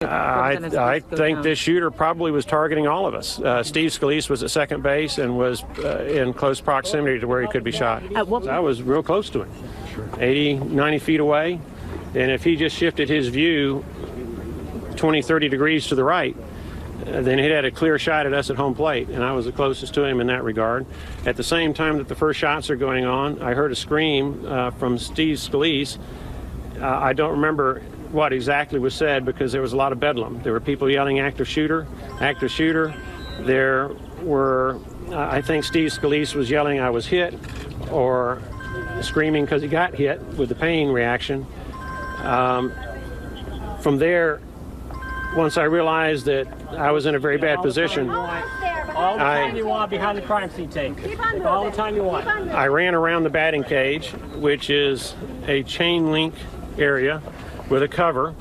I think this shooter probably was targeting all of us. Steve Scalise was at second base and was in close proximity to where he could be shot. I was real close to him, 80, 90 feet away. And if he just shifted his view 20, 30 degrees to the right, then he had a clear shot at us at home plate, and I was the closest to him in that regard. At the same time that the first shots are going on, I heard a scream from Steve Scalise. I don't remember what exactly was said because there was a lot of bedlam. There were people yelling, active shooter, active shooter. There were, I think Steve Scalise was yelling, I was hit, or screaming because he got hit with the pain reaction. From there, once I realized that I was in a very bad position, all the time you want behind the crime scene, take all the time you want. I ran around the batting cage, which is a chain link area with a cover.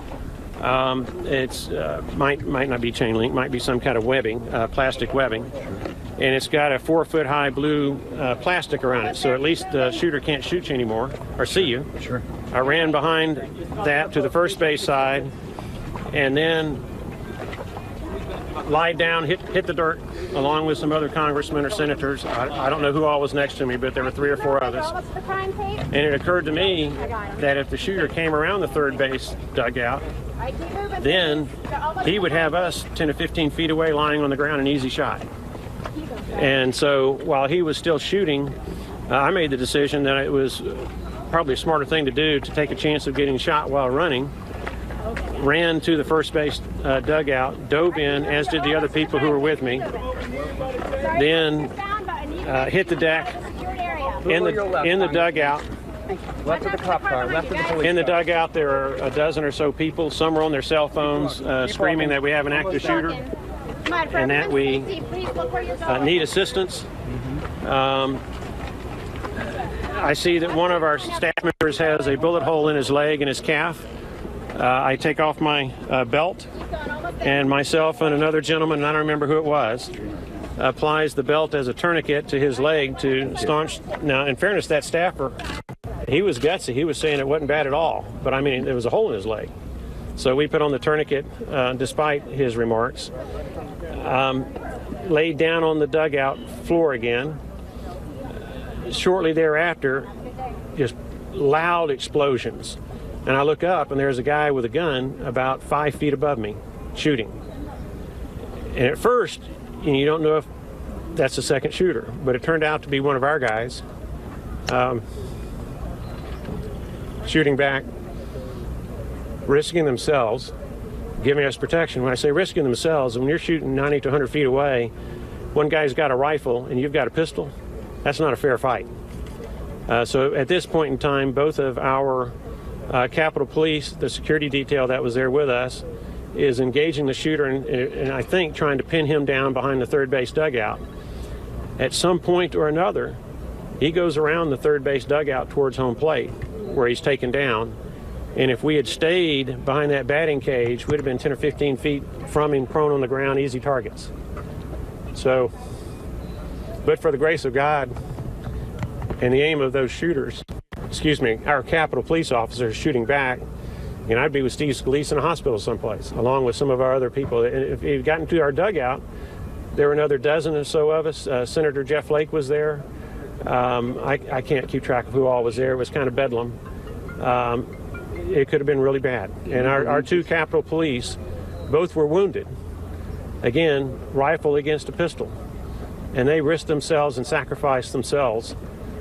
It's might not be chain link, might be some kind of webbing, plastic webbing, and it's got a 4-foot high blue plastic around it, so at least the shooter can't shoot you anymore or see you. Sure. I ran behind that to the first base side, and then lied down, hit the dirt, along with some other congressmen or senators. I don't know who all was next to me, but there were 3 or 4 others. And it occurred to me that if the shooter came around the third base dugout, then he would have us 10 to 15 feet away lying on the ground, an easy shot. And so while he was still shooting, I made the decision that it was probably a smarter thing to do to take a chance of getting shot while running. Ran to the first base dugout, dove in, as did the other people who were with me. Then hit the deck in the dugout. Left of the cop car, left of the police In the dugout, there are a dozen or so people. Some are on their cell phones screaming that we have an active shooter and that we need assistance. I see that one of our staff members has a bullet hole in his leg and his calf. I take off my belt, and myself and another gentleman, and I don't remember who it was, applies the belt as a tourniquet to his leg to staunch. Now, in fairness, that staffer, he was gutsy. He was saying it wasn't bad at all, but I mean, there was a hole in his leg. So we put on the tourniquet despite his remarks. Laid down on the dugout floor again. Shortly thereafter, just loud explosions. And I look up, and there's a guy with a gun about 5 feet above me, shooting. And at first, you don't know if that's the second shooter, but it turned out to be one of our guys shooting back, risking themselves, giving us protection. When I say risking themselves, when you're shooting 90 to 100 feet away, one guy's got a rifle and you've got a pistol, that's not a fair fight. So at this point in time, both of our Capitol Police, the security detail that was there with us, is engaging the shooter and I think trying to pin him down behind the third base dugout. At some point or another, he goes around the third base dugout towards home plate where he's taken down. And if we had stayed behind that batting cage, we'd have been 10 or 15 feet from him, prone on the ground, easy targets. So, but for the grace of God and the aim of those shooters, our Capitol Police officers shooting back, and I'd be with Steve Scalise in a hospital someplace, along with some of our other people. And if he'd gotten to our dugout, there were another dozen or so of us. Senator Jeff Flake was there. I can't keep track of who all was there. It was kind of bedlam. It could have been really bad. And our 2 Capitol Police, both were wounded. Again, rifle against a pistol. And they risked themselves and sacrificed themselves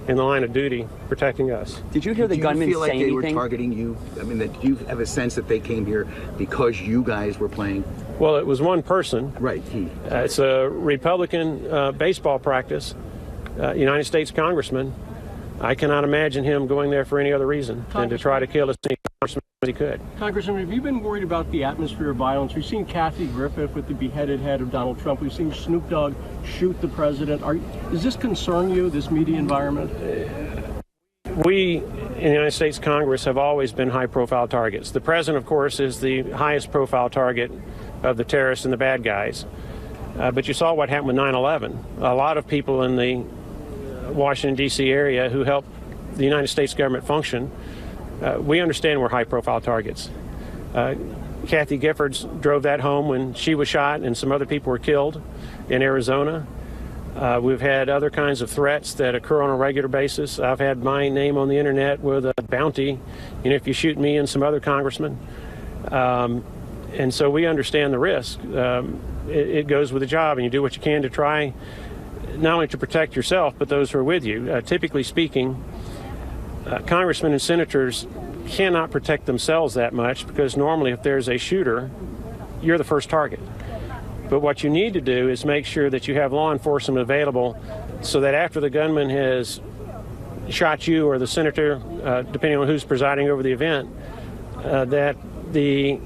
in the line of duty protecting us. Did you hear the gunman say anything? Do you feel like they were targeting you? I mean, that you have a sense that they came here because you guys were playing? Well, it was one person. Right, he. It's a Republican baseball practice, United States congressman. I cannot imagine him going there for any other reason than to try to kill as many congressmen as he could. Congressman, have you been worried about the atmosphere of violence? We've seen Kathy Griffith with the beheaded head of Donald Trump. We've seen Snoop Dogg shoot the president. Does this concern you, this media environment? We in the United States Congress have always been high-profile targets. The president, of course, is the highest-profile target of the terrorists and the bad guys. But you saw what happened with 9/11. A lot of people in the Washington, D.C. area who help the United States government function, we understand we're high-profile targets. Kathy Giffords drove that home when she was shot and some other people were killed in Arizona. We've had other kinds of threats that occur on a regular basis. I've had my name on the internet with a bounty, if you shoot me and some other congressman. And so we understand the risk. It goes with the job, and you do what you can to try not only to protect yourself, but those who are with you. Typically speaking, congressmen and senators cannot protect themselves that much because normally if there's a shooter, you're the first target. But what you need to do is make sure that you have law enforcement available so that after the gunman has shot you or the senator, depending on who's presiding over the event, that the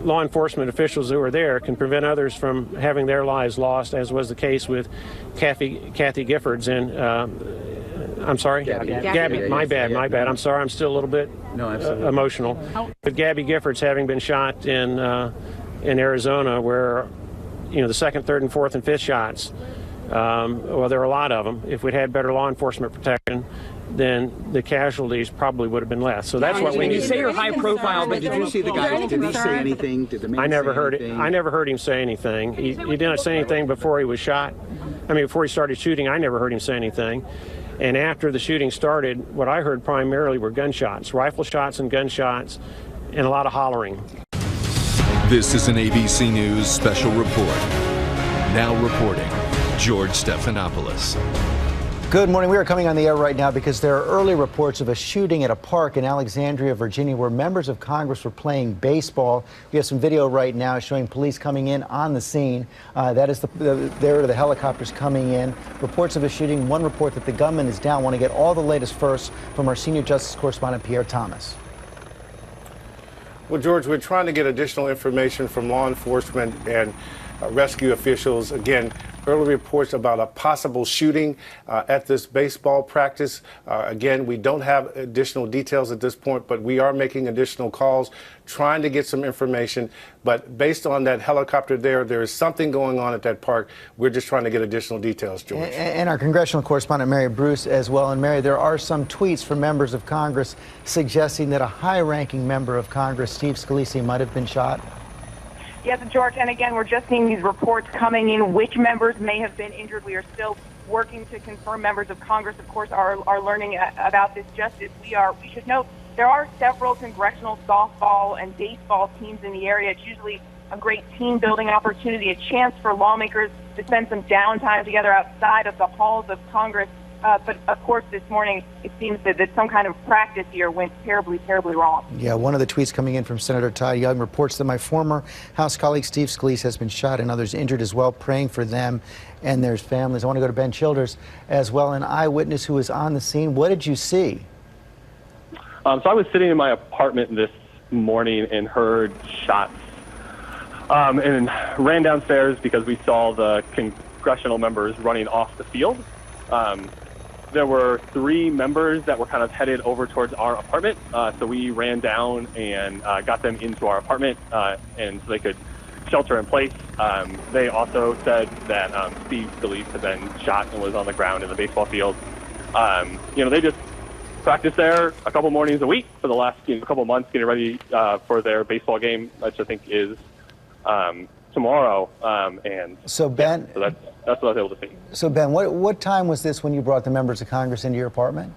law enforcement officials who are there can prevent others from having their lives lost, as was the case with Kathy Giffords and I'm sorry? Gabby. My bad. I'm sorry. I'm still a little bit emotional. But Gabby Giffords having been shot in Arizona where, the second, third, and fourth, and fifth shots, well, there are a lot of them. If we'd had better law enforcement protection, then the casualties probably would have been less. So that's what we need. You say you're high profile, but Did you see the guy? Did he say anything? Did the man I never say heard anything? it. I never heard him say anything. He didn't say anything before he was shot. Before he started shooting, I never heard him say anything. And after the shooting started, what I heard primarily were gunshots, rifle shots and gunshots, and a lot of hollering. This is an ABC News special report. Now reporting, George Stephanopoulos. Good morning. We are coming on the air right now because there are early reports of a shooting at a park in Alexandria, Virginia, where members of Congress were playing baseball. We have some video right now showing police coming in on the scene. That is there are the helicopters coming in. Reports of a shooting. One report that the gunman is down. Want to get all the latest first from our senior justice correspondent, Pierre Thomas. Well, George, we're trying to get additional information from law enforcement and rescue officials. Again, early reports about a possible shooting at this baseball practice. Again, we don't have additional details at this point, but we are making additional calls, trying to get some information. But based on that helicopter there is something going on at that park. We're just trying to get additional details, George. And our congressional correspondent, Mary Bruce, as well. And Mary, there are some tweets from members of Congress suggesting that a high-ranking member of Congress, Steve Scalise, might have been shot. Yes, George, and again, we're just seeing these reports coming in. Which members may have been injured? We are still working to confirm. Members of Congress, of course, are learning about this just as we are. We should note there are several congressional softball and baseball teams in the area. It's usually a great team-building opportunity, a chance for lawmakers to spend some downtime together outside of the halls of Congress. But, of course, this morning it seems that some kind of practice here went terribly, terribly wrong. Yeah, one of the tweets coming in from Senator Todd Young reports that my former House colleague Steve Scalise has been shot and others injured as well, praying for them and their families. I want to go to Ben Childers as well, an eyewitness who was on the scene. What did you see? So I was sitting in my apartment this morning and heard shots and ran downstairs because we saw the congressional members running off the field. There were 3 members that were kind of headed over towards our apartment, so we ran down and got them into our apartment, and so they could shelter in place. They also said that Steve Scalise had been shot and was on the ground in the baseball field. They just practice there a couple mornings a week for the last couple months, getting ready for their baseball game, which I think is tomorrow. And so Ben, yeah, so that's what I was able to see. So Ben, what time was this when you brought the members of Congress into your apartment?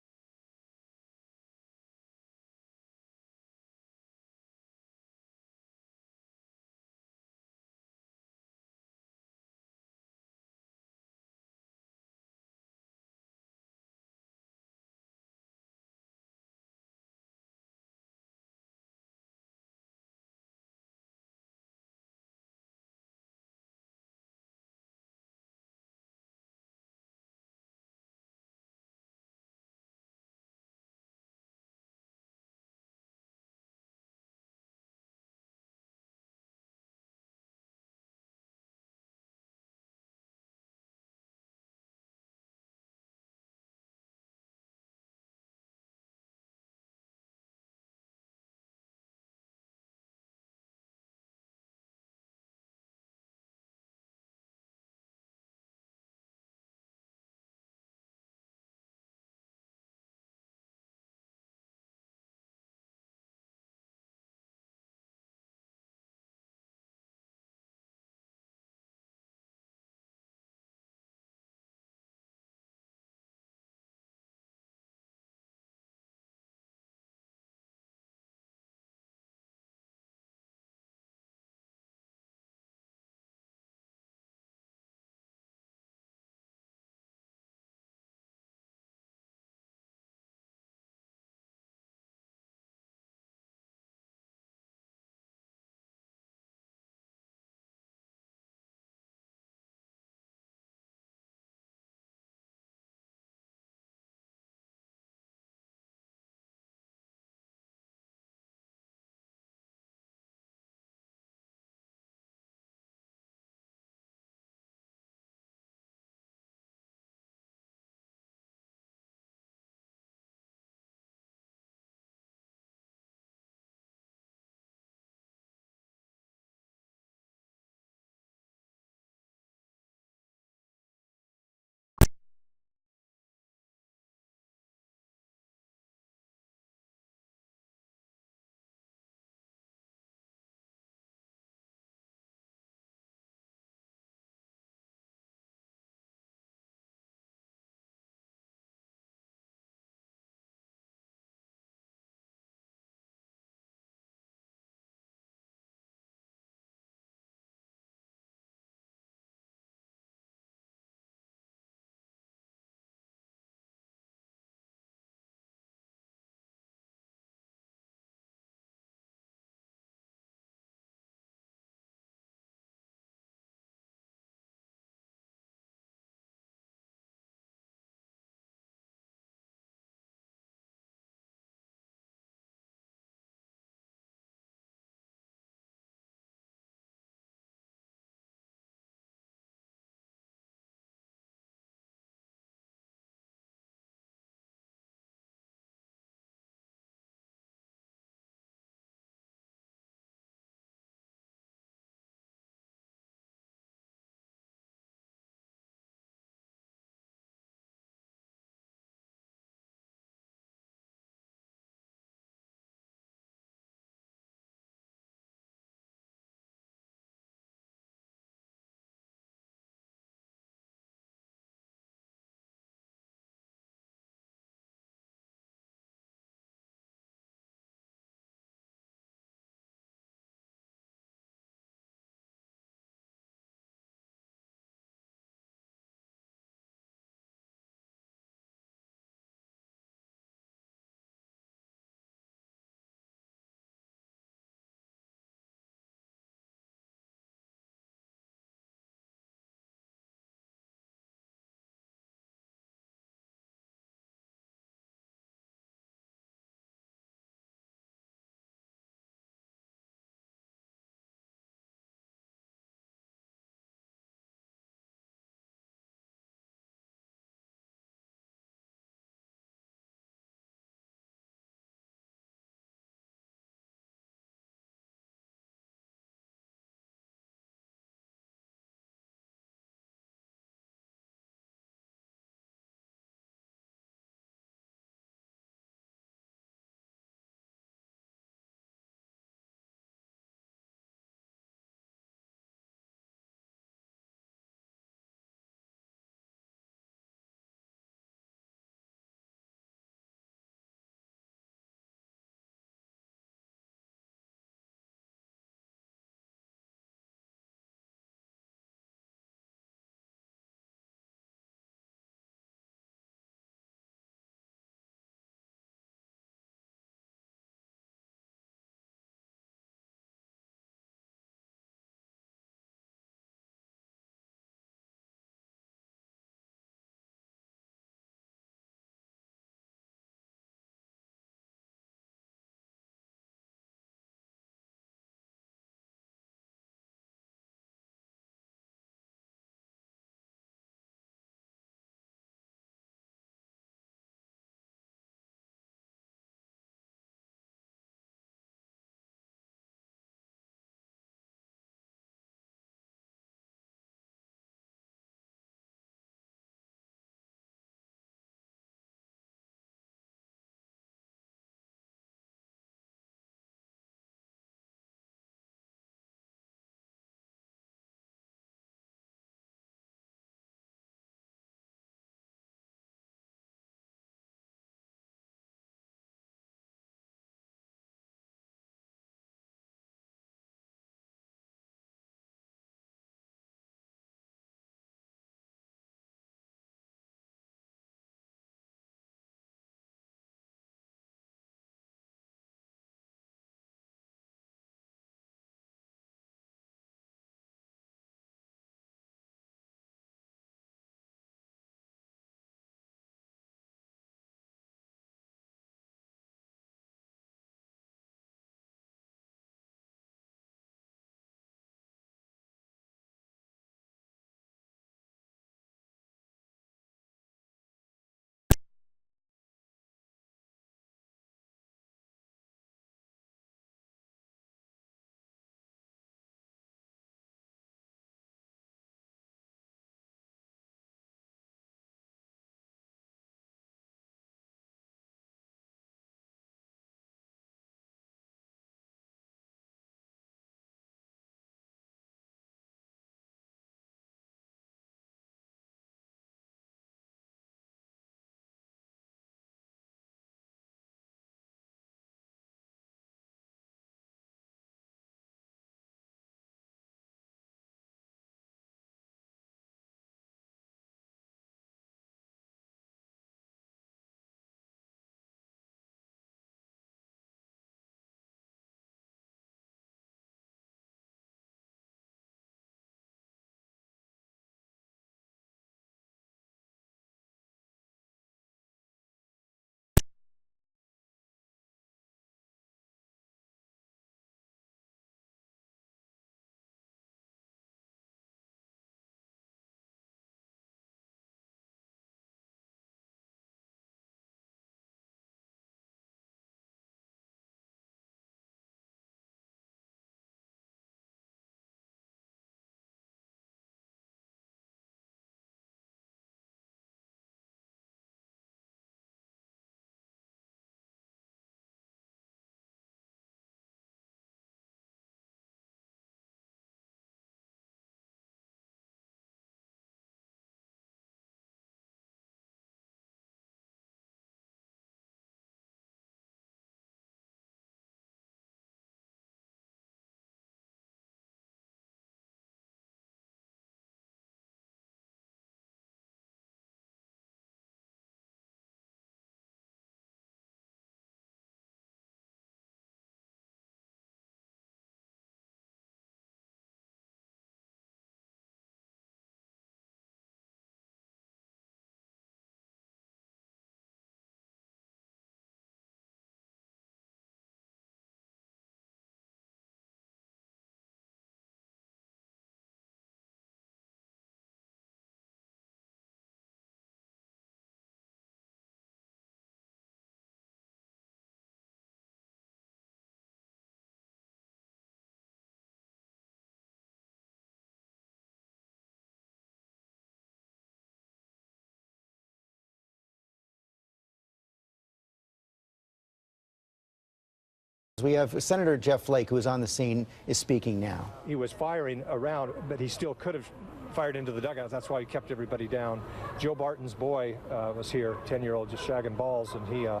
We have Senator Jeff Flake, who is on the scene, is speaking now. He was firing around, but he still could have fired into the dugout. That's why he kept everybody down. Joe Barton's boy was here, 10-year-old, just shagging balls, and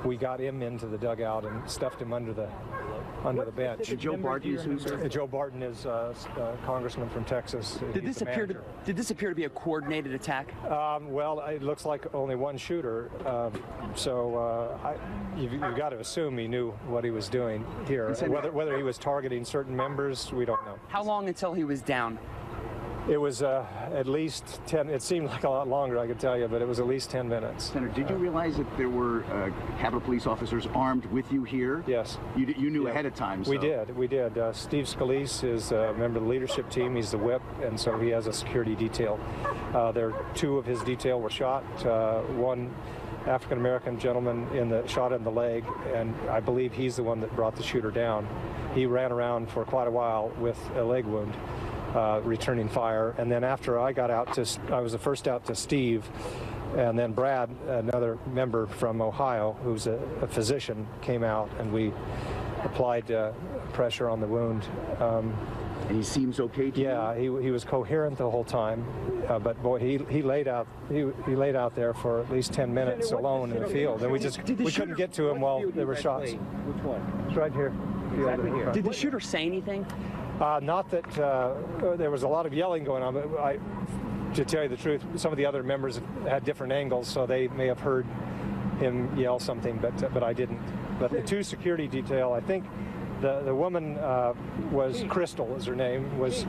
we got him into the dugout and stuffed him under the bench. Joe Barton is who, sir? Joe Barton is a congressman from Texas. Did this appear to be a coordinated attack? Well, it looks like only one shooter, you've got to assume he knew what he was doing here. Whether he was targeting certain members, we don't know. How long until he was down? It was at least 10. It seemed like a lot longer, I could tell you, but it was at least 10 minutes. Senator, did you realize that there were Capitol Police officers armed with you here? Yes. You knew ahead of time. So. We did. Steve Scalise is a member of the leadership team. He's the whip, and so he has a security detail. Two of his detail were shot. One African-American gentleman shot in the leg, and I believe he's the one that brought the shooter down. He ran around for quite a while with a leg wound. Returning fire, and then after I got out I was the first out to Steve, and then Brad, another member from Ohio who's a physician, came out, and we applied pressure on the wound. And he seems okay to you? He was coherent the whole time, but boy, he laid out there for at least 10 minutes alone in the field, and we couldn't get to him while there were shots. Which one? It's right here. Exactly here. Did the shooter say anything? Not that there was a lot of yelling going on, but to tell you the truth, some of the other members had different angles, so they may have heard him yell something, but I didn't. But the two security detail, I think the woman was Crystal, is her name, was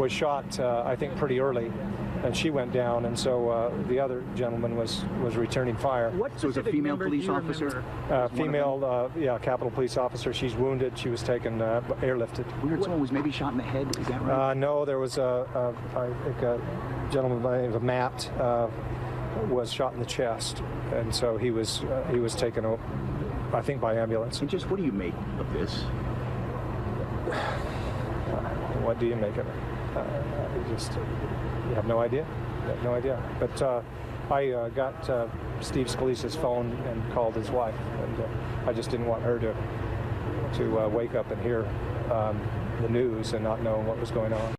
shot I think pretty early, and she went down, and so the other gentleman was returning fire. So it's a female police officer? Female, Capitol Police officer. She's wounded. She was taken airlifted. We heard someone was maybe shot in the head. Is that right? No, there was I think a gentleman by the name of Matt was shot in the chest, and so he was taken, I think, by ambulance. And just what do you make of this? What do you make of it? You have no idea. You have no idea. But I got Steve Scalise's phone and called his wife, and I just didn't want her to wake up and hear the news and not know what was going on.